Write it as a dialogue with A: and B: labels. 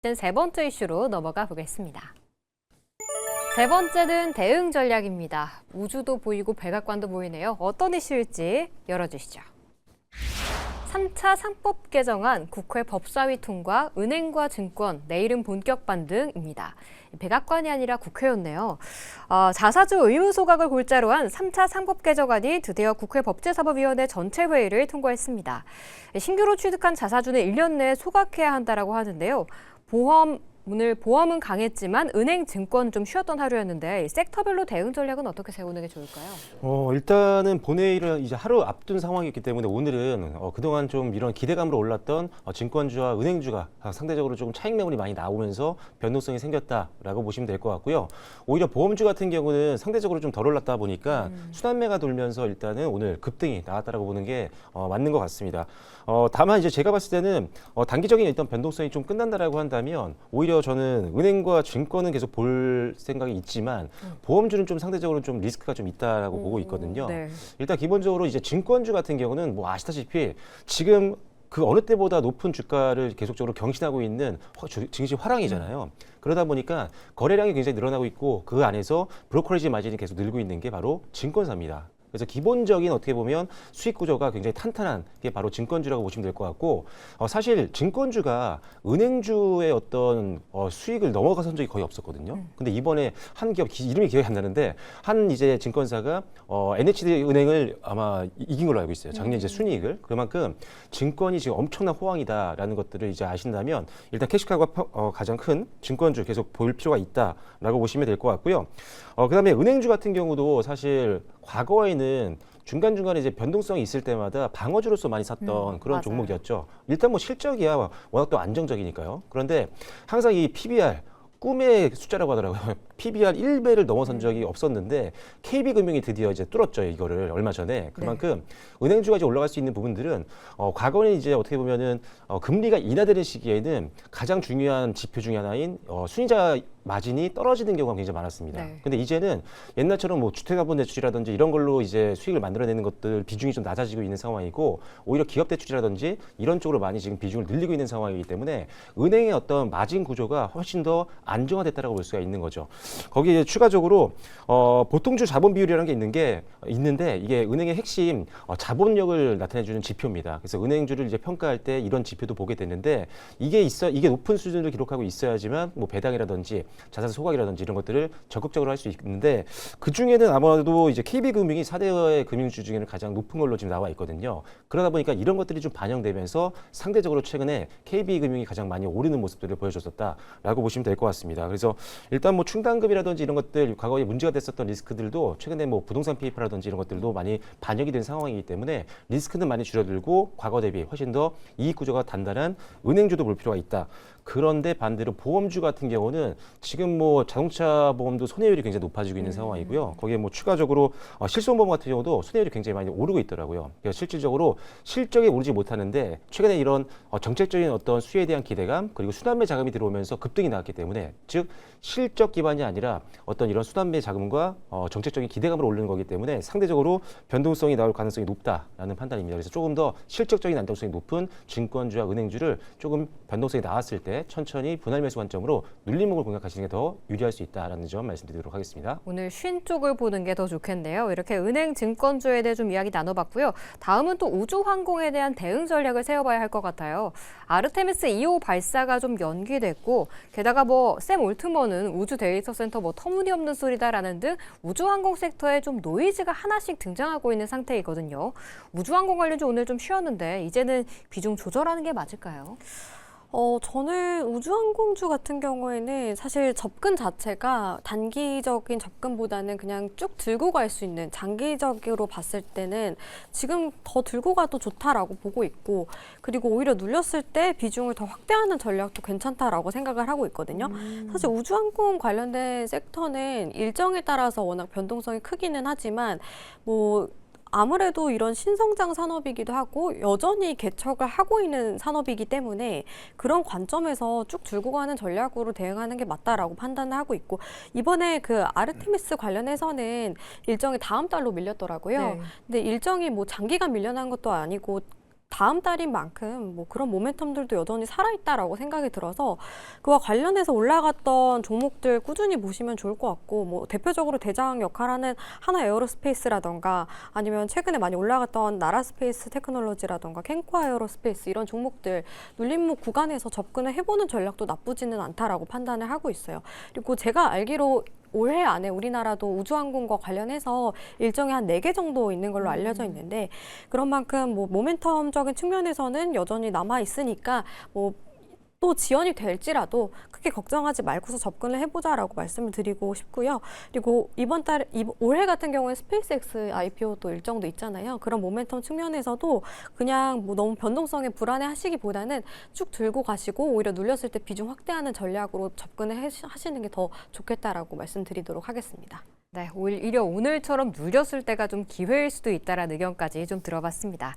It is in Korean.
A: 이제 세 번째 이슈로 넘어가 보겠습니다. 세 번째는 대응 전략입니다. 우주도 보이고 백악관도 보이네요. 어떤 이슈일지 열어주시죠. 3차 상법 개정안 국회 법사위 통과, 은행과 증권, 내일은 본격 반등입니다. 백악관이 아니라 국회였네요. 자사주 의무 소각을 골자로 한 3차 상법 개정안이 드디어 국회 법제사법위원회 전체 회의를 통과했습니다. 신규로 취득한 자사주는 1년 내에 소각해야 한다고 하는데요. 오늘 보험은 강했지만 은행, 증권 좀 쉬었던 하루였는데 섹터별로 대응 전략은 어떻게 세우는 게 좋을까요?
B: 일단은 본회의를 이제 하루 앞둔 상황이기 때문에 오늘은 그동안 좀 이런 기대감으로 올랐던 증권주와 은행주가 상대적으로 조금 차익 매물이 많이 나오면서 변동성이 생겼다라고 보시면 될 것 같고요. 오히려 보험주 같은 경우는 상대적으로 좀 덜 올랐다 보니까 순환매가 돌면서 일단은 오늘 급등이 나왔다라고 보는 게 맞는 것 같습니다. 다만 이제 제가 봤을 때는 단기적인 일단 변동성이 좀 끝난다라고 한다면 오히려 저는 은행과 증권은 계속 볼 생각이 있지만 보험주는 좀 상대적으로 좀 리스크가 좀 있다라고 보고 있거든요.
A: 네.
B: 일단 기본적으로 이제 증권주 같은 경우는 뭐 아시다시피 지금 그 어느 때보다 높은 주가를 계속적으로 경신하고 있는 증시 화랑이잖아요. 그러다 보니까 거래량이 굉장히 늘어나고 있고 그 안에서 브로커리지 마진이 계속 늘고 있는 게 바로 증권사입니다. 그래서 기본적인 어떻게 보면 수익 구조가 굉장히 탄탄한 게 바로 증권주라고 보시면 될 것 같고 사실 증권주가 은행주의 어떤 수익을 넘어가선 적이 거의 없었거든요. 근데 이번에 한 기업 이름이 기억이 안 나는데 한 이제 증권사가 NHD 은행을 아마 이긴 걸로 알고 있어요. 작년 이제 순이익을. 그만큼 증권이 지금 엄청난 호황이다라는 것들을 이제 아신다면 일단 캐시카가 가장 큰 증권주 계속 볼 필요가 있다라고 보시면 될 것 같고요. 그다음에 은행주 같은 경우도 사실 과거에는 중간중간에 이제 변동성이 있을 때마다 방어주로서 많이 샀던 그런
A: 맞아요.
B: 종목이었죠. 일단 뭐 실적이야 워낙 또 안정적이니까요. 그런데 항상 이 PBR 꿈의 숫자라고 하더라고요. PBR 1배를 넘어선 적이 없었는데 KB금융이 드디어 이제 뚫었죠. 이거를 얼마 전에. 그만큼 은행주가 이제 올라갈 수 있는 부분들은 과거는 이제 어떻게 보면은 금리가 인하되는 시기에는 가장 중요한 지표 중에 하나인 순이자 마진이 떨어지는 경우가 굉장히 많았습니다.
A: 네.
B: 근데 이제는 옛날처럼 뭐 주택가본 대출이라든지 이런 걸로 이제 수익을 만들어내는 것들 비중이 좀 낮아지고 있는 상황이고 오히려 기업 대출이라든지 이런 쪽으로 많이 지금 비중을 늘리고 있는 상황이기 때문에 은행의 어떤 마진 구조가 훨씬 더 안정화됐다라고 볼 수가 있는 거죠. 거기에 추가적으로 보통주 자본 비율이라는 게 있는데 이게 은행의 핵심 자본력을 나타내주는 지표입니다. 그래서 은행주를 이제 평가할 때 이런 지표도 보게 되는데 이게 높은 수준을 기록하고 있어야지만 뭐 배당이라든지 자산 소각이라든지 이런 것들을 적극적으로 할 수 있는데 그 중에는 아마도 이제 KB금융이 4대 금융주 중에는 가장 높은 걸로 지금 나와 있거든요. 그러다 보니까 이런 것들이 좀 반영되면서 상대적으로 최근에 KB금융이 가장 많이 오르는 모습들을 보여줬었다라고 보시면 될 것 같습니다. 그래서 일단 뭐 충당금이라든지 이런 것들 과거에 문제가 됐었던 리스크들도 최근에 뭐 부동산 PF라든지 이런 것들도 많이 반영이 된 상황이기 때문에 리스크는 많이 줄어들고 과거 대비 훨씬 더 이익 구조가 단단한 은행주도 볼 필요가 있다. 그런데 반대로 보험주 같은 경우는 지금 뭐 자동차 보험도 손해율이 굉장히 높아지고 있는 상황이고요. 거기에 뭐 추가적으로 실손보험 같은 경우도 손해율이 굉장히 많이 오르고 있더라고요. 그래서 실질적으로 실적이 오르지 못하는데 최근에 이런 정책적인 어떤 수혜에 대한 기대감 그리고 순환매 자금이 들어오면서 급등이 나왔기 때문에 즉 실적 기반이 아니라 어떤 이런 순환매 자금과 정책적인 기대감으로 오르는 거기 때문에 상대적으로 변동성이 나올 가능성이 높다라는 판단입니다. 그래서 조금 더 실적적인 안정성이 높은 증권주와 은행주를 조금 변동성이 나왔을 때 천천히 분할 매수 관점으로 눌림목을 공략하시는 게 더 유리할 수 있다라는 점 말씀드리도록 하겠습니다.
A: 오늘 쉰 쪽을 보는 게 더 좋겠네요. 이렇게 은행, 증권주에 대해 좀 이야기 나눠봤고요. 다음은 또 우주항공에 대한 대응 전략을 세워봐야 할 것 같아요. 아르테미스 2호 발사가 좀 연기됐고 게다가 뭐 샘 올트먼은 우주 데이터 센터 뭐 터무니없는 소리다라는 등 우주항공 섹터에 좀 노이즈가 하나씩 등장하고 있는 상태이거든요. 우주항공 관련주 오늘 좀 쉬었는데 이제는 비중 조절하는 게 맞을까요?
C: 저는 우주항공주 같은 경우에는 사실 접근 자체가 단기적인 접근보다는 그냥 쭉 들고 갈 수 있는 장기적으로 봤을 때는 지금 더 들고 가도 좋다라고 보고 있고 그리고 오히려 눌렸을 때 비중을 더 확대하는 전략도 괜찮다라고 생각을 하고 있거든요. 사실 우주항공 관련된 섹터는 일정에 따라서 워낙 변동성이 크기는 하지만 뭐 아무래도 이런 신성장 산업이기도 하고 여전히 개척을 하고 있는 산업이기 때문에 그런 관점에서 쭉 들고 가는 전략으로 대응하는 게 맞다라고 판단을 하고 있고 이번에 그 아르테미스 관련해서는 일정이 다음 달로 밀렸더라고요.
A: 네.
C: 근데 일정이 뭐 장기간 밀려난 것도 아니고 다음 달인 만큼 뭐 그런 모멘텀들도 여전히 살아있다라고 생각이 들어서 그와 관련해서 올라갔던 종목들 꾸준히 보시면 좋을 것 같고 뭐 대표적으로 대장 역할하는 하나 에어로스페이스라던가 아니면 최근에 많이 올라갔던 나라스페이스 테크놀로지라던가 캔코 에어로스페이스 이런 종목들 눌림목 구간에서 접근을 해보는 전략도 나쁘지는 않다라고 판단을 하고 있어요. 그리고 제가 알기로 올해 안에 우리나라도 우주항공과 관련해서 일정이 한 4개 정도 있는 걸로 알려져 있는데 그런 만큼 뭐 모멘텀적인 측면에서는 여전히 남아 있으니까 뭐 또 지연이 될지라도 크게 걱정하지 말고서 접근을 해보자라고 말씀을 드리고 싶고요. 그리고 올해 같은 경우에 스페이스X IPO도 일정도 있잖아요. 그런 모멘텀 측면에서도 그냥 뭐 너무 변동성에 불안해하시기보다는 쭉 들고 가시고 오히려 눌렸을 때 비중 확대하는 전략으로 접근을 하시는 게 더 좋겠다라고 말씀드리도록 하겠습니다.
A: 네, 오히려 오늘처럼 눌렸을 때가 좀 기회일 수도 있다라는 의견까지 좀 들어봤습니다.